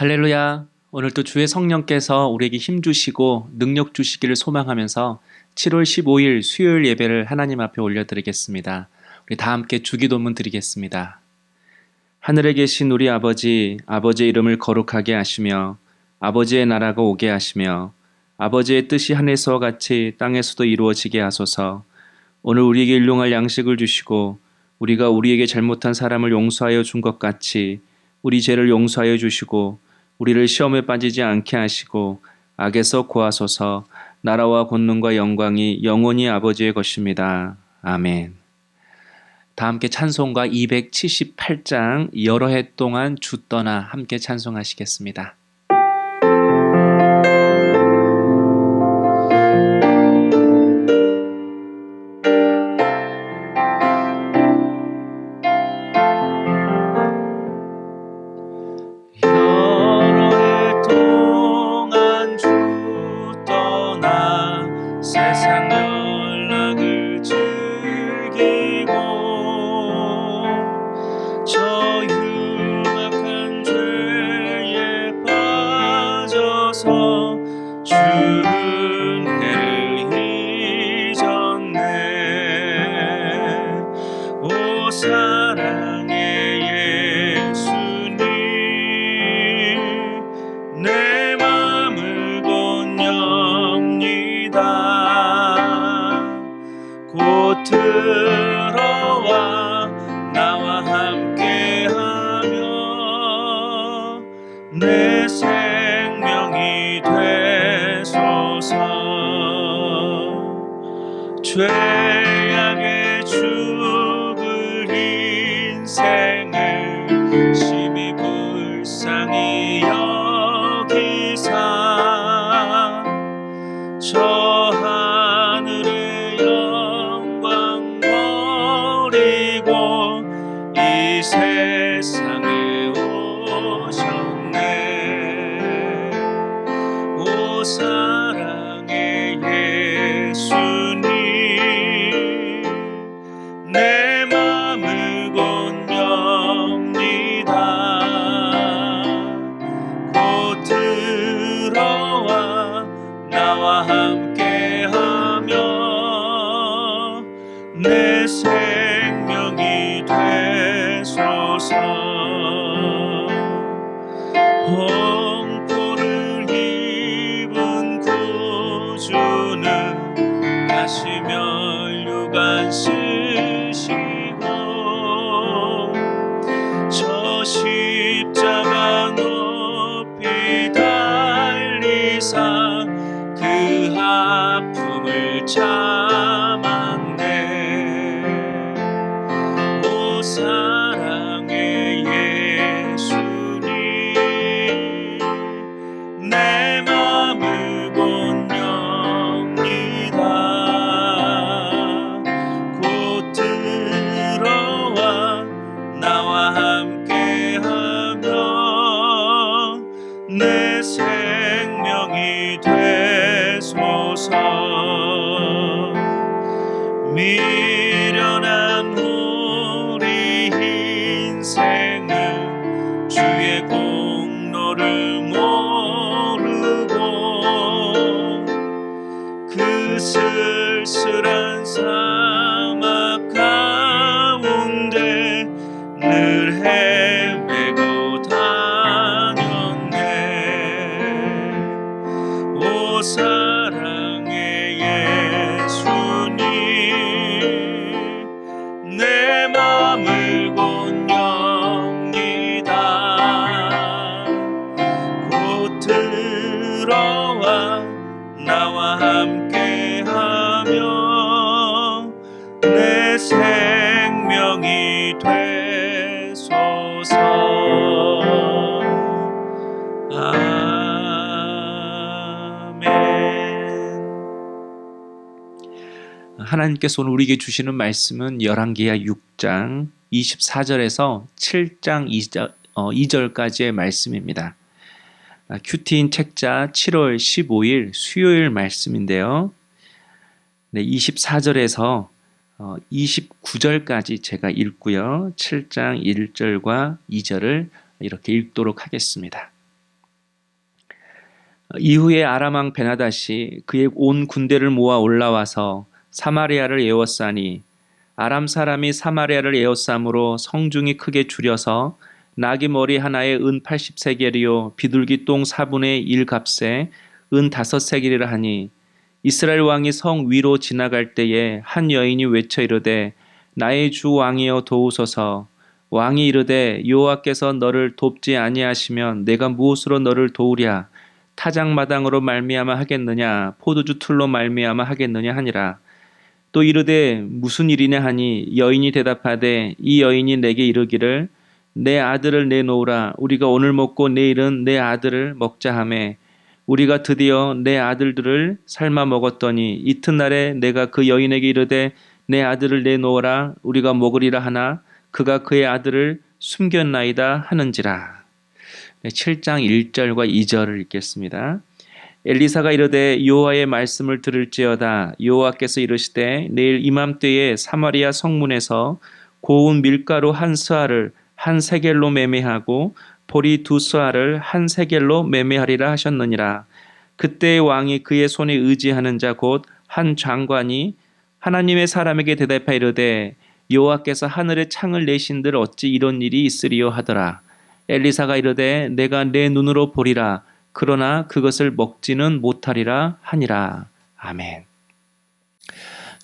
할렐루야. 오늘도 주의 성령께서 우리에게 힘 주시고 능력 주시기를 소망하면서 7월 15일 수요일 예배를 하나님 앞에 올려드리겠습니다. 우리 다 함께 주기도문 드리겠습니다. 하늘에 계신 우리 아버지, 아버지의 이름을 거룩하게 하시며 아버지의 나라가 오게 하시며 아버지의 뜻이 하늘에서와 같이 땅에서도 이루어지게 하소서. 오늘 우리에게 일용할 양식을 주시고 우리가 우리에게 잘못한 사람을 용서하여 준 것 같이 우리 죄를 용서하여 주시고 우리를 시험에 빠지지 않게 하시고 악에서 구하소서. 나라와 권능과 영광이 영원히 아버지의 것입니다. 아멘. 다 함께 찬송가 278장 여러 해 동안 주 떠나 함께 찬송하시겠습니다. 들어와 나와 함께하며 내 생명이 되소서. 죄악에 죽을 인생을 심히 불쌍히 여기사 저 하늘의 영광 버리고 이 세상에 오셨네. 오 사랑의 예수님, 내 맘을 곧 엽니다. 곧 들어와 나와 함께하며 내 생명이 되소서. 홍포를 입은 구주는 다시 면류관 쓰시고 저 십자가 높이 달리사 그 아픔을 참았네. 오 사랑의 예수님, 내 맘을 곧 엽니다. 곧 들어와 나와 함께하며 내 생명이 되소서. 미련한 우리 인생은 주의 공로를 모르고 그 쓸쓸한 사막 가운데 늘 헤매고 다녔네. 오 사랑의 예수님, 내 맘을 곧 엽니다. 곧 들어와 나와 함께하며 내 생명이 되소서. 하나님께서 오늘 우리에게 주시는 말씀은 열왕기하 6장 24절에서 7장 2절까지의 말씀입니다. 큐티인 책자 7월 15일 수요일 말씀인데요. 24절에서 29절까지 제가 읽고요. 7장 1절과 2절을 이렇게 읽도록 하겠습니다. 이후에 아람 왕 베나닷이 그의 온 군대를 모아 올라와서 사마리아를 에워싸니 아람 사람이 사마리아를 에워싸므로 성중이 크게 줄여서 나귀 머리 하나에 은 80세겔이요 비둘기 똥 4분의 1 값에 은 5세겔이라 하니 이스라엘 왕이 성 위로 지나갈 때에 한 여인이 외쳐 이르되 나의 주 왕이여 도우소서. 왕이 이르되 여호와께서 너를 돕지 아니하시면 내가 무엇으로 너를 도우랴. 타작마당으로 말미암아 하겠느냐 포도주 틀로 말미암아 하겠느냐 하니라. 또 이르되 무슨 일이냐 하니 여인이 대답하되 이 여인이 내게 이르기를 내 아들을 내놓으라. 우리가 오늘 먹고 내일은 내 아들을 먹자 하매 우리가 드디어 내 아들들을 삶아 먹었더니 이튿날에 내가 그 여인에게 이르되 내 아들을 내놓으라. 우리가 먹으리라 하나 그가 그의 아들을 숨겼나이다 하는지라. 7장 1절과 2절을 읽겠습니다. 엘리사가 이르되 여호와의 말씀을 들을지어다. 여호와께서 이르시되 내일 이맘때에 사마리아 성문에서 고운 밀가루 한 스아를 한 세겔로 매매하고 보리 2스아를 한 세겔로 매매하리라 하셨느니라. 그때 왕이 그의 손에 의지하는 자 곧 한 장관이 하나님의 사람에게 대답하여 이르되 여호와께서 하늘에 창을 내신들 어찌 이런 일이 있으리요 하더라. 엘리사가 이르되 내가 내 눈으로 보리라. 그러나 그것을 먹지는 못하리라 하니라. 아멘.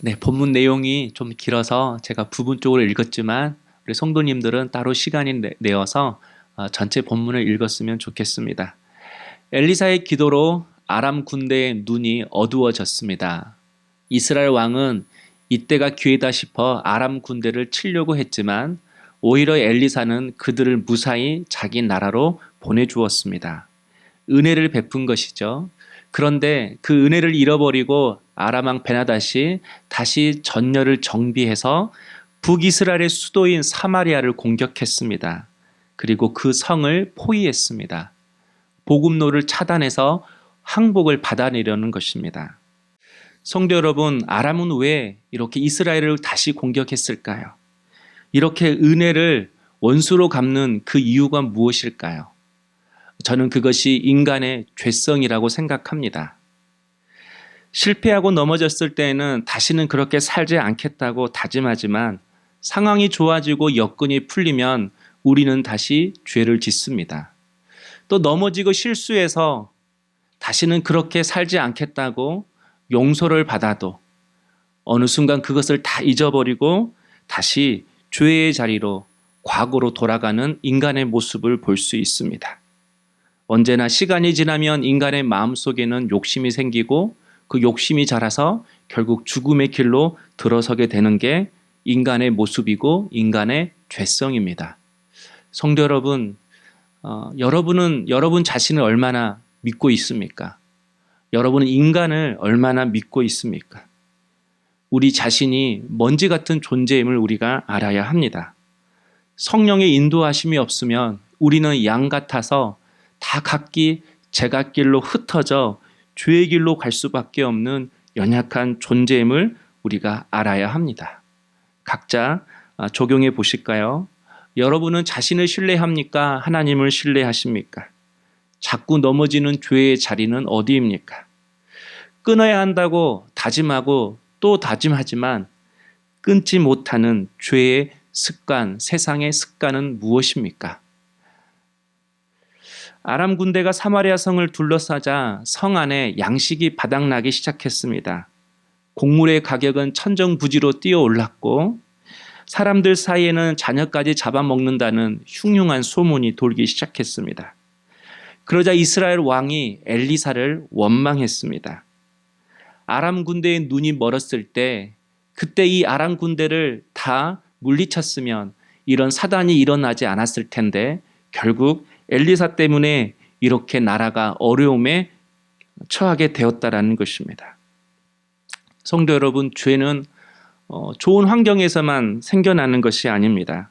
네, 본문 내용이 좀 길어서 제가 부분 쪽으로 읽었지만 우리 성도님들은 따로 시간이 내어서 전체 본문을 읽었으면 좋겠습니다. 엘리사의 기도로 아람 군대의 눈이 어두워졌습니다. 이스라엘 왕은 이때가 기회다 싶어 아람 군대를 치려고 했지만 오히려 엘리사는 그들을 무사히 자기 나라로 보내주었습니다. 은혜를 베푼 것이죠. 그런데 그 은혜를 잃어버리고 아람 왕 베나닷이 다시 전열을 정비해서 북이스라엘의 수도인 사마리아를 공격했습니다. 그리고 그 성을 포위했습니다. 보급로를 차단해서 항복을 받아내려는 것입니다. 성도 여러분, 아람은 왜 이렇게 이스라엘을 다시 공격했을까요? 이렇게 은혜를 원수로 갚는 그 이유가 무엇일까요? 저는 그것이 인간의 죄성이라고 생각합니다. 실패하고 넘어졌을 때에는 다시는 그렇게 살지 않겠다고 다짐하지만 상황이 좋아지고 여건이 풀리면 우리는 다시 죄를 짓습니다. 또 넘어지고 실수해서 다시는 그렇게 살지 않겠다고 용서를 받아도 어느 순간 그것을 다 잊어버리고 다시 죄의 자리로 과거로 돌아가는 인간의 모습을 볼 수 있습니다. 언제나 시간이 지나면 인간의 마음속에는 욕심이 생기고 그 욕심이 자라서 결국 죽음의 길로 들어서게 되는 게 인간의 모습이고 인간의 죄성입니다. 성도 여러분, 여러분은 여러분 자신을 얼마나 믿고 있습니까? 여러분은 인간을 얼마나 믿고 있습니까? 우리 자신이 먼지 같은 존재임을 우리가 알아야 합니다. 성령의 인도하심이 없으면 우리는 양 같아서 다 각기 제갓길로 흩어져 죄의 길로 갈 수밖에 없는 연약한 존재임을 우리가 알아야 합니다. 각자 적용해 보실까요? 여러분은 자신을 신뢰합니까? 하나님을 신뢰하십니까? 자꾸 넘어지는 죄의 자리는 어디입니까? 끊어야 한다고 다짐하고 또 다짐하지만 끊지 못하는 죄의 습관, 세상의 습관은 무엇입니까? 아람 군대가 사마리아 성을 둘러싸자 성 안에 양식이 바닥나기 시작했습니다. 곡물의 가격은 천정부지로 뛰어올랐고 사람들 사이에는 자녀까지 잡아먹는다는 흉흉한 소문이 돌기 시작했습니다. 그러자 이스라엘 왕이 엘리사를 원망했습니다. 아람 군대의 눈이 멀었을 때 그때 이 아람 군대를 다 물리쳤으면 이런 사단이 일어나지 않았을 텐데 결국 엘리사 때문에 이렇게 나라가 어려움에 처하게 되었다라는 것입니다. 성도 여러분, 죄는 좋은 환경에서만 생겨나는 것이 아닙니다.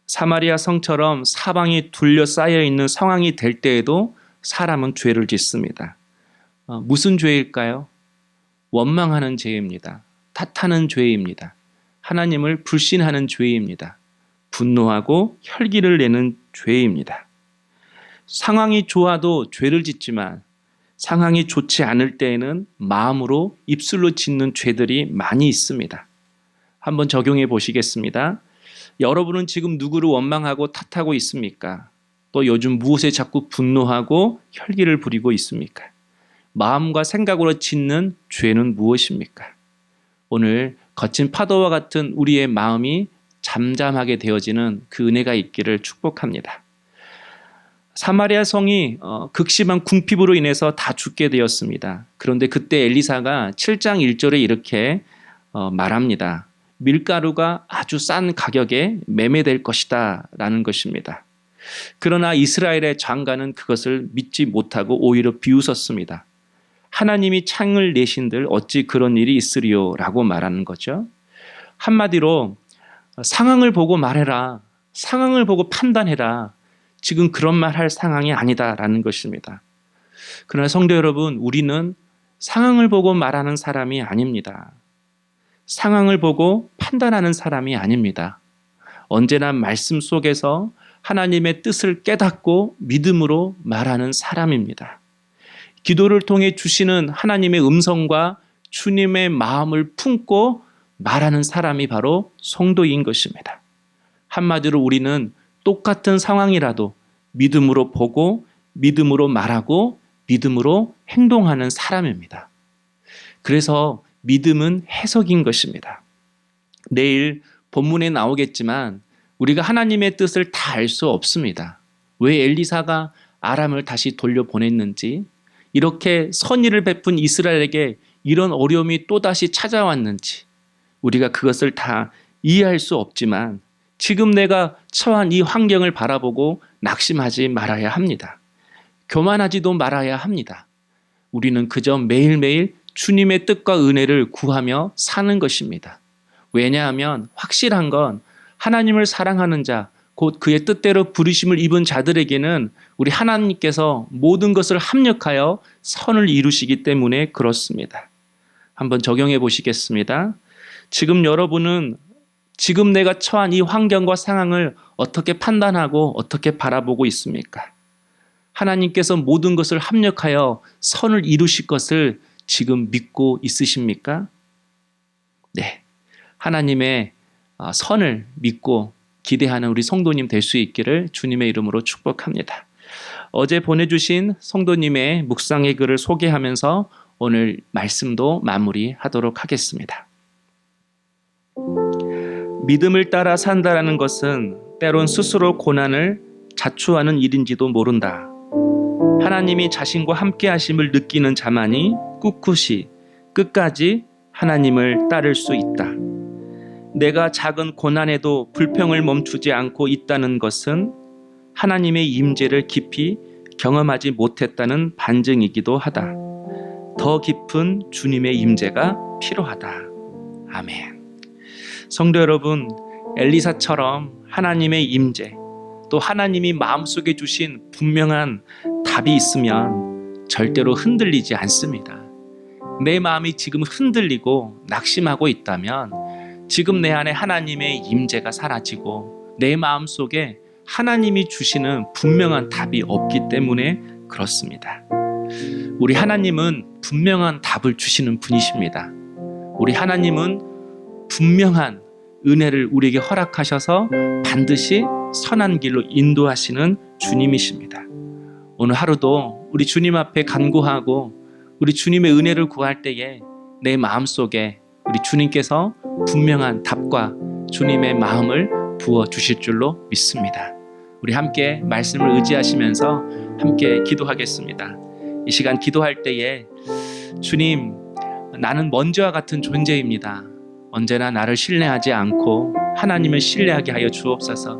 사마리아 성처럼 사방이 둘러싸여 있는 상황이 될 때에도 사람은 죄를 짓습니다. 무슨 죄일까요? 원망하는 죄입니다. 탓하는 죄입니다. 하나님을 불신하는 죄입니다. 분노하고 혈기를 내는 죄입니다. 상황이 좋아도 죄를 짓지만 상황이 좋지 않을 때에는 마음으로 입술로 짓는 죄들이 많이 있습니다. 한번 적용해 보시겠습니다. 여러분은 지금 누구를 원망하고 탓하고 있습니까? 또 요즘 무엇에 자꾸 분노하고 혈기를 부리고 있습니까? 마음과 생각으로 짓는 죄는 무엇입니까? 오늘 거친 파도와 같은 우리의 마음이 잠잠하게 되어지는 그 은혜가 있기를 축복합니다. 사마리아 성이 극심한 궁핍으로 인해서 다 죽게 되었습니다. 그런데 그때 엘리사가 7장 1절에 이렇게 말합니다. 밀가루가 아주 싼 가격에 매매될 것이다 라는 것입니다. 그러나 이스라엘의 장관은 그것을 믿지 못하고 오히려 비웃었습니다. 하나님이 창을 내신들 어찌 그런 일이 있으리요 라고 말하는 거죠. 한마디로 상황을 보고 말해라. 상황을 보고 판단해라. 지금 그런 말 할 상황이 아니다라는 것입니다. 그러나 성도 여러분, 우리는 상황을 보고 말하는 사람이 아닙니다. 상황을 보고 판단하는 사람이 아닙니다. 언제나 말씀 속에서 하나님의 뜻을 깨닫고 믿음으로 말하는 사람입니다. 기도를 통해 주시는 하나님의 음성과 주님의 마음을 품고 말하는 사람이 바로 성도인 것입니다. 한마디로 우리는 똑같은 상황이라도 믿음으로 보고 믿음으로 말하고 믿음으로 행동하는 사람입니다. 그래서 믿음은 해석인 것입니다. 내일 본문에 나오겠지만 우리가 하나님의 뜻을 다 알 수 없습니다. 왜 엘리사가 아람을 다시 돌려보냈는지, 이렇게 선의를 베푼 이스라엘에게 이런 어려움이 또다시 찾아왔는지 우리가 그것을 다 이해할 수 없지만 지금 내가 처한 이 환경을 바라보고 낙심하지 말아야 합니다. 교만하지도 말아야 합니다. 우리는 그저 매일매일 주님의 뜻과 은혜를 구하며 사는 것입니다. 왜냐하면 확실한 건 하나님을 사랑하는 자, 곧 그의 뜻대로 부르심을 입은 자들에게는 우리 하나님께서 모든 것을 합력하여 선을 이루시기 때문에 그렇습니다. 한번 적용해 보시겠습니다. 지금 여러분은 지금 내가 처한 이 환경과 상황을 어떻게 판단하고 어떻게 바라보고 있습니까? 하나님께서 모든 것을 합력하여 선을 이루실 것을 지금 믿고 있으십니까? 네, 하나님의 선을 믿고 기대하는 우리 성도님 될 수 있기를 주님의 이름으로 축복합니다. 어제 보내주신 성도님의 묵상의 글을 소개하면서 오늘 말씀도 마무리하도록 하겠습니다. 믿음을 따라 산다라는 것은 때론 스스로 고난을 자초하는 일인지도 모른다. 하나님이 자신과 함께 하심을 느끼는 자만이 꿋꿋이 끝까지 하나님을 따를 수 있다. 내가 작은 고난에도 불평을 멈추지 않고 있다는 것은 하나님의 임재를 깊이 경험하지 못했다는 반증이기도 하다. 더 깊은 주님의 임재가 필요하다. 아멘. 성도 여러분, 엘리사처럼 하나님의 임재, 또 하나님이 마음속에 주신 분명한 답이 있으면 절대로 흔들리지 않습니다. 내 마음이 지금 흔들리고 낙심하고 있다면 지금 내 안에 하나님의 임재가 사라지고 내 마음속에 하나님이 주시는 분명한 답이 없기 때문에 그렇습니다. 우리 하나님은 분명한 답을 주시는 분이십니다. 우리 하나님은 분명한 은혜를 우리에게 허락하셔서 반드시 선한 길로 인도하시는 주님이십니다. 오늘 하루도 우리 주님 앞에 간구하고 우리 주님의 은혜를 구할 때에 내 마음속에 우리 주님께서 분명한 답과 주님의 마음을 부어주실 줄로 믿습니다. 우리 함께 말씀을 의지하시면서 함께 기도하겠습니다. 이 시간 기도할 때에 주님, 나는 먼지와 같은 존재입니다. 언제나 나를 신뢰하지 않고 하나님을 신뢰하게 하여 주옵소서.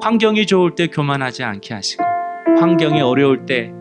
환경이 좋을 때 교만하지 않게 하시고 환경이 어려울 때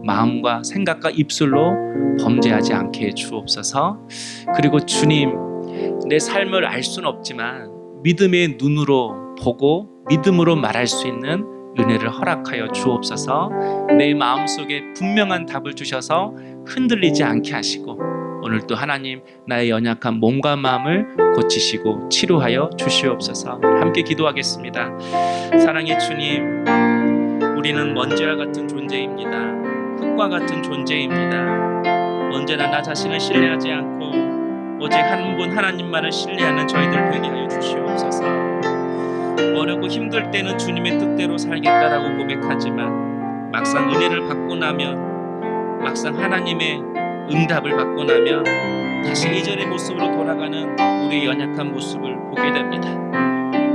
마음과 생각과 입술로 범죄하지 않게 해 주옵소서. 그리고 주님, 내 삶을 알 수는 없지만 믿음의 눈으로 보고 믿음으로 말할 수 있는 은혜를 허락하여 주옵소서. 내 마음속에 분명한 답을 주셔서 흔들리지 않게 하시고 오늘도 하나님 나의 연약한 몸과 마음을 고치시고 치료하여 주시옵소서. 함께 기도하겠습니다. 사랑의 주님, 우리는 먼지와 같은 존재입니다. 흙과 같은 존재입니다. 언제나 나 자신을 신뢰하지 않고 오직 한 분 하나님만을 신뢰하는 저희들 되게 하여 주시옵소서. 어렵고 힘들 때는 주님의 뜻대로 살겠다라고 고백하지만 막상 은혜를 받고 나면, 막상 하나님의 응답을 받고 나면 다시 이전의 모습으로 돌아가는 우리의 연약한 모습을 보게 됩니다.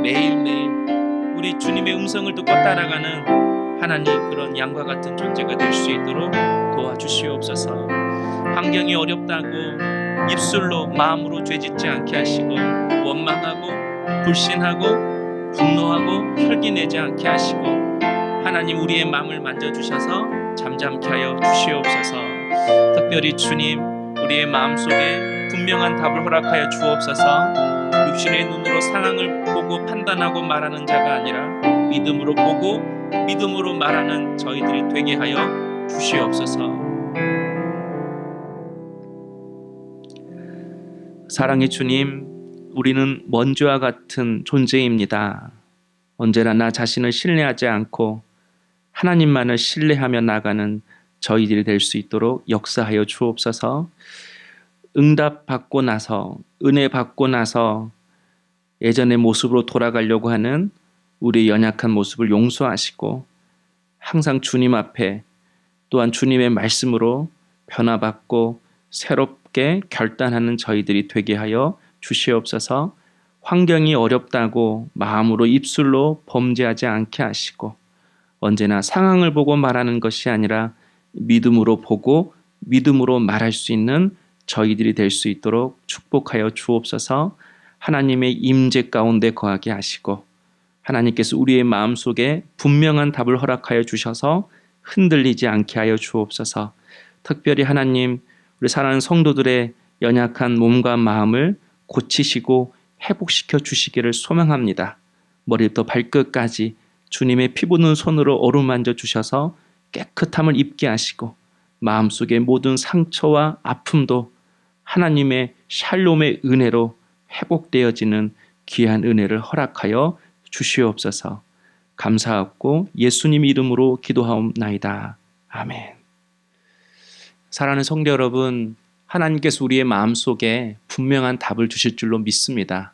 매일매일 우리 주님의 음성을 듣고 따라가는 하나님, 그런 양과 같은 존재가 될 수 있도록 도와주시옵소서. 환경이 어렵다고 입술로 마음으로 죄짓지 않게 하시고, 원망하고 불신하고 분노하고 혈기 내지 않게 하시고, 하나님 우리의 마음을 만져주셔서 잠잠케 하여 주시옵소서. 특별히 주님, 우리의 마음속에 분명한 답을 허락하여 주옵소서. 육신의 눈으로 상황을 보고 판단하고 말하는 자가 아니라 믿음으로 보고 믿음으로 말하는 저희들이 되게 하여 주시옵소서. 사랑의 주님, 우리는 먼지와 같은 존재입니다. 언제나 나 자신을 신뢰하지 않고 하나님만을 신뢰하며 나가는 저희들이 될 수 있도록 역사하여 주옵소서. 응답 받고 나서, 은혜 받고 나서 예전의 모습으로 돌아가려고 하는 우리의 연약한 모습을 용서하시고, 항상 주님 앞에 또한 주님의 말씀으로 변화받고 새롭게 결단하는 저희들이 되게 하여 주시옵소서. 환경이 어렵다고 마음으로 입술로 범죄하지 않게 하시고, 언제나 상황을 보고 말하는 것이 아니라 믿음으로 보고 믿음으로 말할 수 있는 저희들이 될 수 있도록 축복하여 주옵소서. 하나님의 임재 가운데 거하게 하시고, 하나님께서 우리의 마음속에 분명한 답을 허락하여 주셔서 흔들리지 않게 하여 주옵소서. 특별히 하나님, 우리 사랑하는 성도들의 연약한 몸과 마음을 고치시고 회복시켜 주시기를 소망합니다. 머리부터 발끝까지 주님의 피부는 손으로 어루만져 주셔서 깨끗함을 입게 하시고, 마음속의 모든 상처와 아픔도 하나님의 샬롬의 은혜로 회복되어지는 귀한 은혜를 허락하여 주시옵소서. 감사하고 예수님 이름으로 기도하옵나이다. 아멘. 사랑하는 성도 여러분, 하나님께서 우리의 마음속에 분명한 답을 주실 줄로 믿습니다.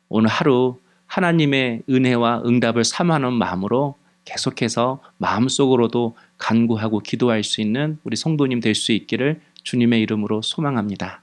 오늘 하루 하나님의 은혜와 응답을 사모하는 마음으로 계속해서 마음속으로도 간구하고 기도할 수 있는 우리 성도님 될 수 있기를 주님의 이름으로 소망합니다.